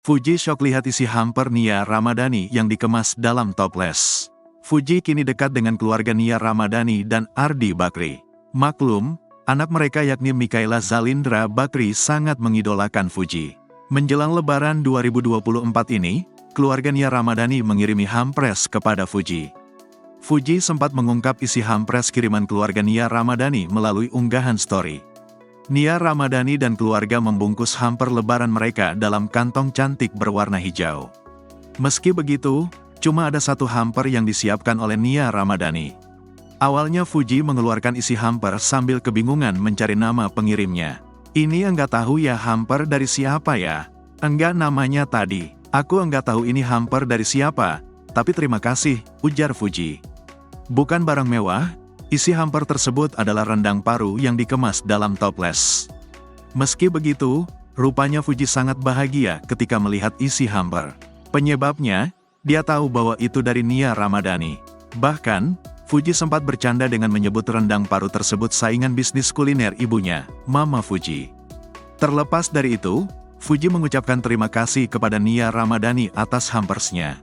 Fuji shock lihat isi hamper Nia Ramadhani yang dikemas dalam toples. Fuji kini dekat dengan keluarga Nia Ramadhani dan Ardi Bakri. Maklum, anak mereka yakni Mikaela Zalindra Bakri sangat mengidolakan Fuji. Menjelang Lebaran 2024 ini, keluarga Nia Ramadhani mengirimi hampers kepada Fuji. Fuji sempat mengungkap isi hampers kiriman keluarga Nia Ramadhani melalui unggahan story. Nia Ramadhani dan keluarga membungkus hamper lebaran mereka dalam kantong cantik berwarna hijau. Meski begitu, cuma ada satu hamper yang disiapkan oleh Nia Ramadhani. Awalnya Fuji mengeluarkan isi hamper sambil kebingungan mencari nama pengirimnya. Ini enggak tahu ya hamper dari siapa ya? Enggak namanya tadi. Aku enggak tahu ini hamper dari siapa, tapi terima kasih, ujar Fuji. Bukan barang mewah. Isi hamper tersebut adalah rendang paru yang dikemas dalam toples. Meski begitu, rupanya Fuji sangat bahagia ketika melihat isi hamper. Penyebabnya, dia tahu bahwa itu dari Nia Ramadhani. Bahkan, Fuji sempat bercanda dengan menyebut rendang paru tersebut saingan bisnis kuliner ibunya, Mama Fuji. Terlepas dari itu, Fuji mengucapkan terima kasih kepada Nia Ramadhani atas hampersnya.